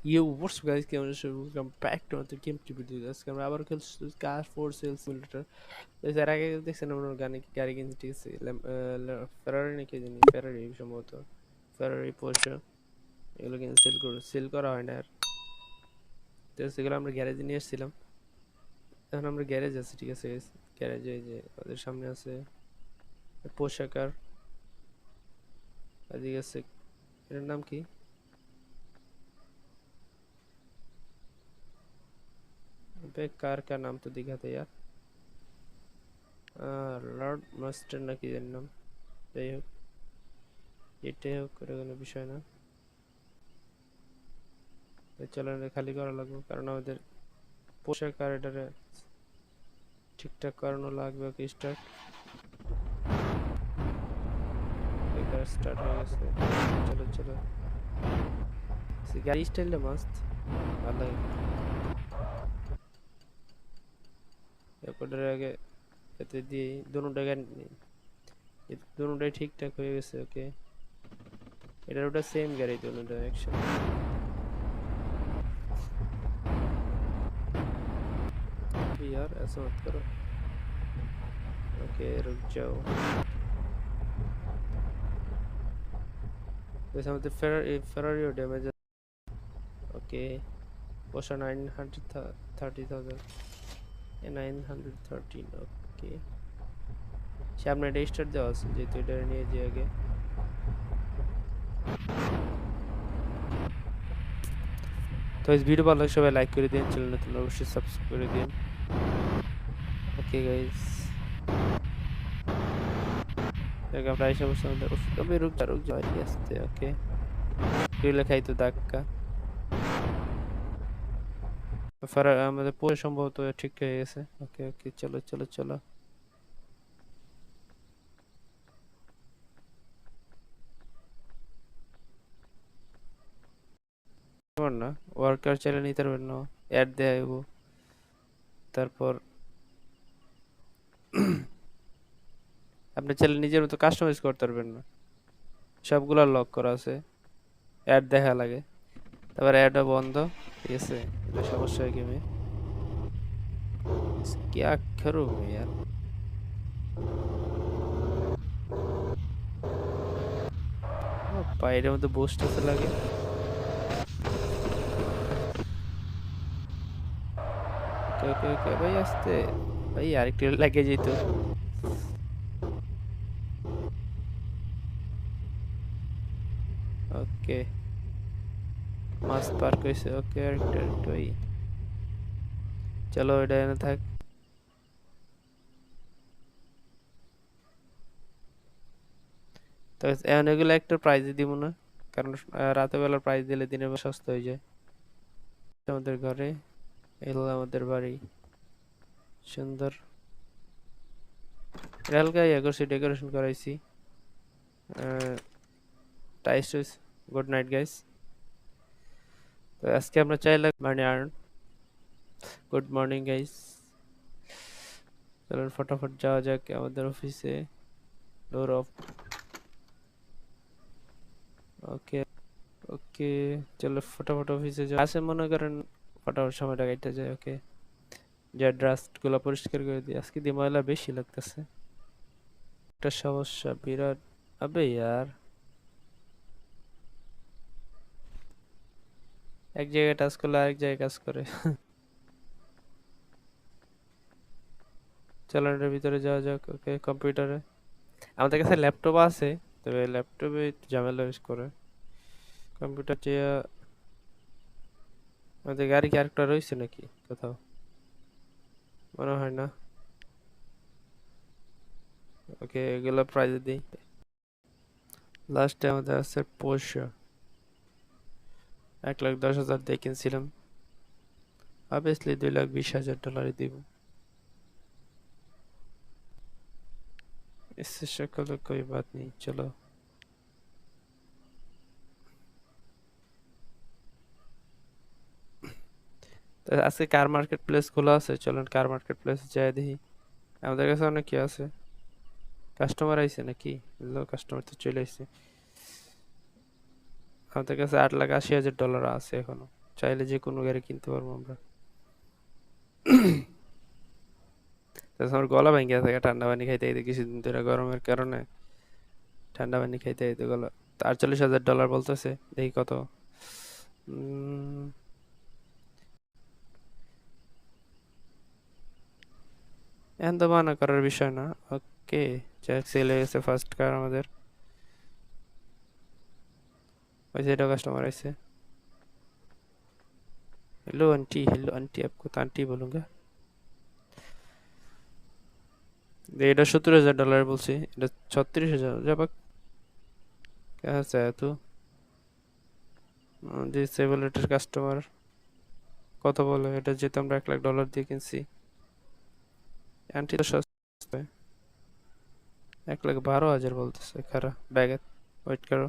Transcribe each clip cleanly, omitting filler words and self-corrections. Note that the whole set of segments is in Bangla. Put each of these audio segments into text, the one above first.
Yo, what's up guys? Welcome back to another game video. আজকে আমরা আবার খেলছি কার ফর সেল সিমুলেটর। তো এর আগে দেখছেন আমরা গাড়ি কিনছি, ঠিক আছে? ফেরারি নাকি জানি, ফেরারি সম্ভবত, ফেরারি পোর্শে। এগুলো কিন্তু সেল করা হয় না আর। তো সেগুলো আমরা গ্যারেজে নিয়ে এসেছিলাম। এখন আমরা গ্যারেজ আছি, ঠিক আছে? গ্যারেজে এই যে ওদের সামনে আছে পোশাকার, এদিকে আছে, এটার নাম কি? कार का नाम तो दिखा था यार, লর্ড মাস্টার নাকি এর নাম। যাই হোক, এটাই হোক, করে কোনো বিষয় না। তো চলো এটা খালি করা লাগবে, কারণ আমাদের পোশাক আর এটারে ঠিকঠাক করানো লাগবে। ওকে, স্টার্ট। বেকার স্টার্ট হয়ে গেছে। চলো চলো, গাড়ি স্টাইলটা মাস্ত ভালো লাগে। এরপরের আগে এতে দিয়ে দুটোটা গাড়ি, দুটোটাই ঠিকঠাক হয়ে গেছে। ওকে, এটার ওটা সেম গাড়ি, দুটোটা একসাথে। यार ऐसा मत करो। ओके, रुक जाओ। वैसे আমাদের ফেরারিও ড্যামেজ। ওকে, পোষা 930,000, 913। ওকে, সামনে এটা স্টার্ট দেওয়া আছে, যেহেতু এটা নিয়ে যে আগে। তো এই ভিডিও ভালো লাগলে সবাই লাইক করে দিন, চ্যানেল নতুন অবশ্যই সাবস্ক্রাইব করে দিন। ওকে গাইস, দেখো প্রায় সমস্যা আমাদের। তবে রুক যা আস্তে আস্তে। ওকে, রিলে খাই তো ধাক্কা। আমাদের পরে সম্ভবত ঠিক হয়ে গেছে। ওকে ওকে, চলো চলো চলো। তোমার না, ওয়ার্কার চালিয়ে নিতে পারবেন না, অ্যাড দেয়। তারপর আপনি চাইলে নিজের মতো কাস্টমাইজ করতে পারবেন না, সবগুলা লক করা আছে, অ্যাড দেখা লাগে। তারপর অ্যাডও বন্ধ, ঠিক আছে? এটা সমস্যা है गेम में। क्या करूँ मैं यार? বাইরের মধ্যে বুস্ট আছে লাগে। ওকে ওকে ওকে ভাই, আসতে ভাই, আরেকটু লাগে যেত। ওকে, মাস পার্ক হয়েছে। ওকে, আরেকটু আরেকটু ভাই, চলো এটা এনে থাক। তো এখন এগুলো একটা প্রাইজে দিব না, কারণ রাতের বেলা প্রাইজ দিলে দিনের বেলা সস্তা হয়ে যায়। আমাদের ঘরে এলো, আমাদের বাড়ি সুন্দর। এটা হালকা ইয়ে করছি, ডেকোরেশন করাইছি। টাইস, গুড নাইট গাইস। তো আজকে আমরা চাইলে মানে আর্ন। গুড মর্নিং গাইস, চলো ফটাফট যাওয়া যাক আমাদের অফিসে। Door of. ওকে ওকে, চলো ফটাফট অফিসে যাও। আসে মনে করেন ফটাফট সময়টা কাটতে যায়। ওকে, যা ডাস্ট গুলো পরিষ্কার করে দিই, আজকে দিয়ে ময়লা বেশি লাগতেছে। একটা সমস্যা বিরাট। আবে ইয়ার, এক জায়গায় টাচ করলে আরেক জায়গায় কাজ করে। চলো এটার ভিতরে যাওয়া যাক। ওকে, কম্পিউটারে আমাদের কাছে ল্যাপটপ আছে, তবে ল্যাপটপে একটু ঝামেলা বেশ করে। কম্পিউটার যে আমাদের গাড়ি কি আরেকটা রয়েছে নাকি কোথাও? মনে হয় না। ওকে, এগুলো প্রাইজে দিই। লাস্টে আমাদের আছে পোর্শে, 1,10,000 দিয়ে কিনছিলাম। অবভিয়াসলি $2,20,000 দিব। इससे शक्ल कोई बात नहीं, चलो। তো আজকে কার মার্কেট প্লেস খোলা আছে, চলেন কার মার্কেট প্লেসে যাই দেখি। আমাদের কাছে অনেক কি আছে। কাস্টমার আইছে নাকি? কাস্টমার তো চলে আসছে। আমাদের কাছে $8,80,000 আছে এখনো। চাইলে যে কোনো গাড়ি কিনতে পারবো আমরা। তাছাড়া আমার গলা ভেঙে থাকে ঠান্ডা পানি খাইতে খাইতে কিছুদিন ধরে গরমের কারণে। ঠান্ডা পানি খাইতে খাইতে গলা। $48,000 বলতেছে, দেখি কত। উম, এখন তো মানা করার বিষয় না। ওকে, যাক সেল হয়ে গেছে ফার্স্ট কার আমাদের। ওই যে এটা কাস্টমার আছে। हेलो आंटी आपको तो आंटी बोलूंगा। এটা $70,000 বলছি, এটা 36,000 যাবাক। क्या चाहे तू? ডিসেবল এটার কাস্টমার কত বলে? এটা যেহেতু আমরা $1,00,000 দিয়ে কিনছি। আন্টি তো সস্তায় 1,12,000 বলতেছে। খারা ব্যাগে ওয়েট করো,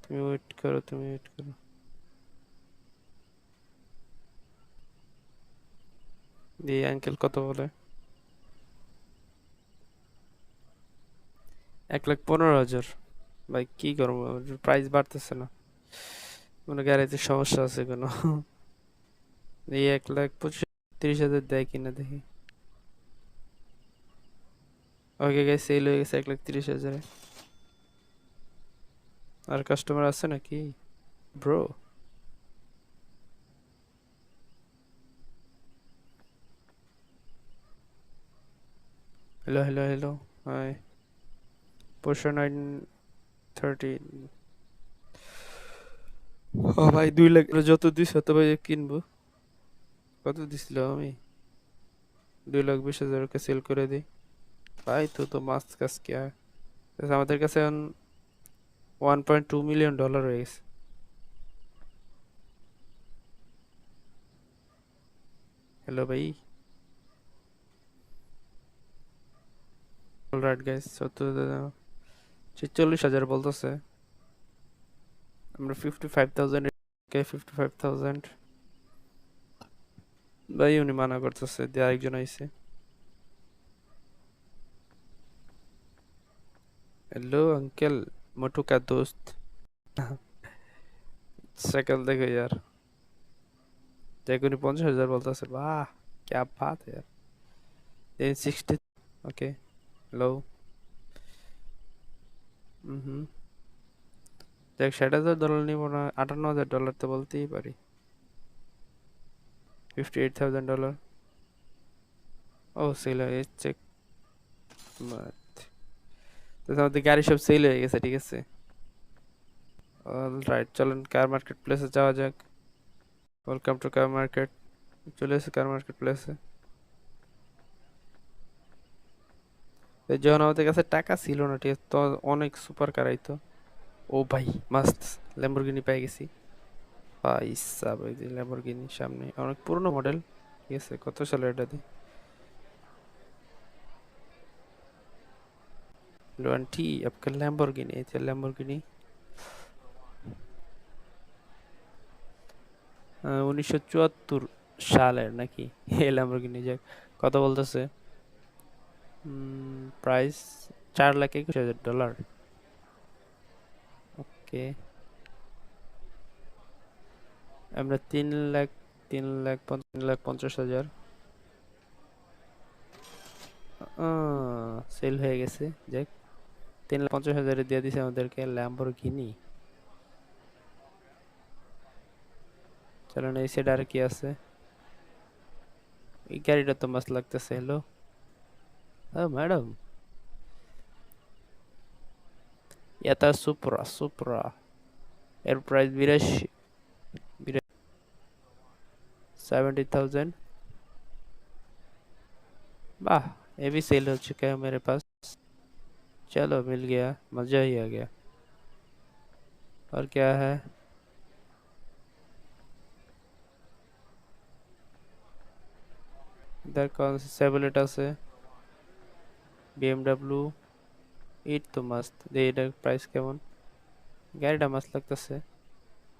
তুমি ওয়েট করো। দিয়ে আঙ্কেল কত বলে? 1,15,000। ভাই কি করবো, প্রাইস বাড়তেছে না, কোনো গ্যারেজের সমস্যা আছে কোনো? এই 1,25,000 দেয় কিনা দেখি। ওকে গাইস, সেল হয়ে গেছে 1,30,000। আর কাস্টমার আছে নাকি ব্রো? Hello hi. পোর্শা 930। ও ভাই 2 লাখ যত দিস তত ভাই কিনবো। কত দিছিল আমি? 2,20,000 কে সেল করে দিই ভাই। তো মাস্ত কাজ কিয়া है। আমাদের কাছে এখন $1.2 মিলিয়ন হয়ে গেছে। হ্যালো ভাই। অলরাইট গাইস, 46,000 বলতেছে। আমরা 55,000 কে 55,000 ভাই, উনি মানা করতেছে দিয়ে আরেকজন আইছে। हेलो अंकल, मोटू का दोस्त। शक्ल देखो यार। देखो नहीं 50,000 बोलता सर, वाह क्या बात है यार। 60। ओके। हेलो। হুম। দেখ $60,000 নিব না, $58,000 তো বলতেই পারি। $58,000। ও সেল হয়ে চেক। তো আমাদের গাড়ি সব সেল হয়ে গেছে, ঠিক আছে। অলরাইট, চলেন কার মার্কেট প্লেসে যাওয়া যাক। Welcome to car market. চলে এসে কার মার্কেট প্লেসে। যখন আমাদের কাছে টাকা ছিল না, ঠিক আছে, তো অনেক সুপার কার আইতো। ও ভাই মাস্ত ল্যাম্বরগিনি পেয়ে গেছি ভাই সাব। এই যে ল্যাম্বরগিনি সামনে, অনেক পুরনো মডেল। ঠিক আছে, কত সালে এটা দি? টোয়েন্টি আপনার ল্যাম্বরগিনি, এই যে ল্যাম্বরগিনি 1974 সালের নাকি এই ল্যাম্বরগিনি। যাক, কত বলতেছে? প্রাইস $4,21,000। ওকে, আমরা 3,50,000 সেল হয়ে গেছে। যাক, 3,50,000 দিয়ে দিছে আমাদেরকে ল্যাম্বরগিনি। চলেন এই সাইড আর কি আছে। এই গাড়িটা তো মাস্ত লাগতেছে। হ্যালো, ও ম্যাডাম, এটা সুপ্রা এর প্রাইস 70,000। वाह, ये भी सेल हो चुका है मेरे पास। चलो मिल गया, मजा ही आ गया। और क्या है? इधर कौन सा सेबुलेटा से? BMW 8 তো মাস্ত। এটার প্রাইস কেমন? গাড়িটা মাস্ত লাগতেছে,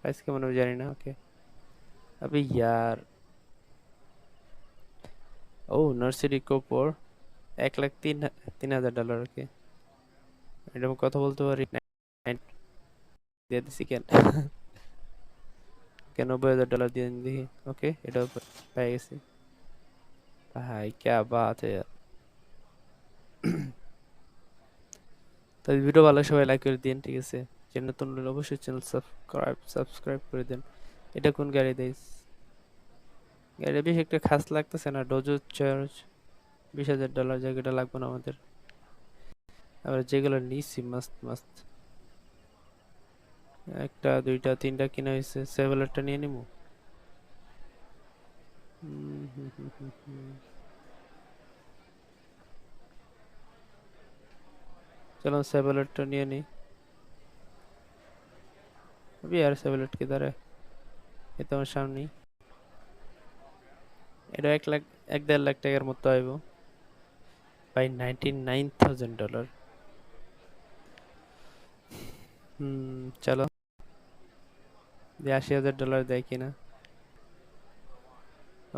প্রাইস কেমন আমি জানি না। ওকে, अबे यार। ও নার্সারি কোপর 1,03,000। ওকে, এটা আমি কথা বলতে পারি? 9 দিয়ে দিছি কেন? কেন $90,000 দিয়ে দিন দেখি। ওকে, এটাও পেয়ে গেছি। ভাই क्या बात है यार। তো ভিডিও ভালো সবাই লাইক করে দিন, ঠিক আছে। যে নতুন হলে অবশ্যই চ্যানেল সাবস্ক্রাইব করে দেন। এটা কোন গাড়ি দেয়? গাড়িটা বেশি একটা খাস লাগতেছে না। ডোজো চার্জ $20,000 জায়গাটা লাগবে না আমাদের। আবার যেগুলো নিছি মাস্ত মাস্ত, একটা দুইটা তিনটা কিনা হয়েছে। সেভেলারটা নিয়ে নিবো। चलो सेवलेट तो नहीं है नहीं। अभी यार सेवलेट किधर है? ये तो सामने ही। এটা 1 লাখ 1.5 লাখ টাকার মতো আইব বাই। $99,000। চলো দিয়ে $80,000 দেয় কিনা।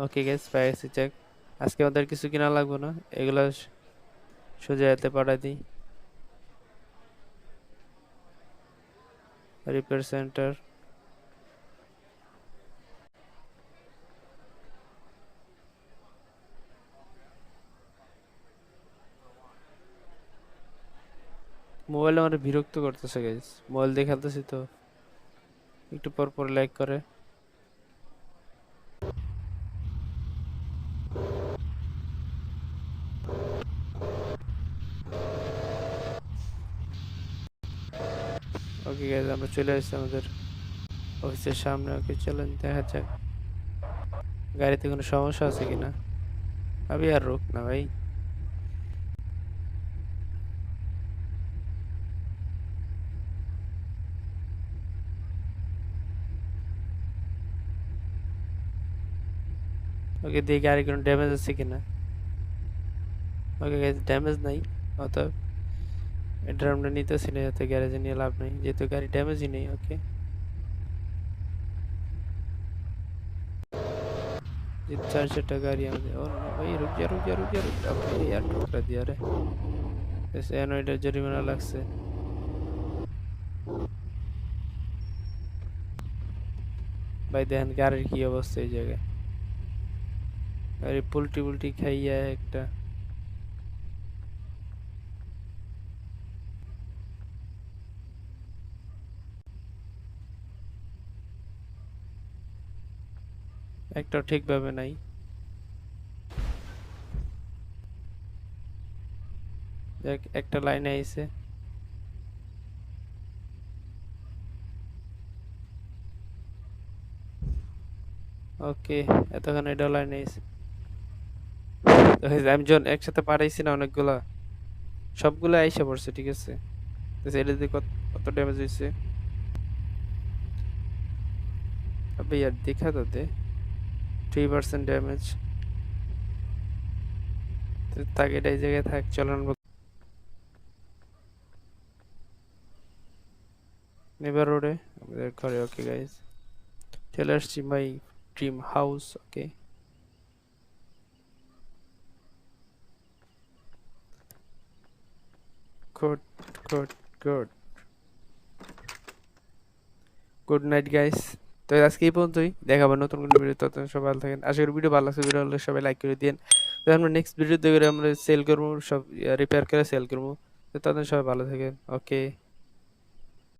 Okay guys, price check. আজকে আমাদের কিছু কিনা লাগবে না, এগুলা সোজা এতে পাঠাই দিই। Repair centre. মোবাইল আমার বিরক্ত করতেছে গাইস, মোবাইল দেখাতেছি তো একটু পর পর ল্যাগ করে। ওকে গাইস, আমরা চলে আসছি আমাদের অফিসের সামনে। ওকে চলেন দেখা যাক গাড়িতে কোনো সমস্যা আছে কিনা। আবি আর রুক না ভাই। ওকে দেখি গাড়ি কোনো ড্যামেজ আছে কিনা। ওকে গাইস, ড্যামেজ নাই। অতএব এটা আমরা নিতেছি না, যাতে গ্যারেজে নিয়ে লাভ নেই, যেহেতু গাড়ি ড্যামেজই নেই। ওকে, ये 4 गाड़ी আমাদের। और भाई रुक जा रुक जा रुक जा रुक जा भाई, यार ठोकरा दिया रे। ऐसे एनोइडर जरिमाना লাগছে ভাই। দেখেন গাড়ির কি অবস্থা এই জায়গায়। গাড়ি পুলটি পুলটি খাইয়া একটা। একটা ঠিকভাবে নাই। দেখ একটা লাইনে আইছে। ওকে, এতক্ষণ এটা লাইনে আইছে। তো আমি যখন একসাথে পাঠাইছি না অনেকগুলা, সবগুলো আইসা পড়ছে, ঠিক আছে। তো এটা দিয়ে কত ড্যামেজ হয়েছে अबे यार, देखा तो दे। 3% ড্যামেজ। তো তাকে এটা এই জায়গায় থাক, চলন নেভার রোডে আমাদের ঘরে। ওকে গাইস, চলে আসছি my dream house. Okay, good good good good night guys. তো আজকে এই পর্যন্তই, দেখাবো নতুন কোনো ভিডিও। ততক্ষণ সবাই ভালো থাকেন। আশা করি ভিডিও ভালো লাগছে। ভিডিও হলে সবাই লাইক করে দিন। তো আমরা নেক্সট ভিডিও দেখে আমরা সেল করবো, সব রিপেয়ার করে সেল করবো। তো ততক্ষণ সবাই ভালো থাকেন। ওকে।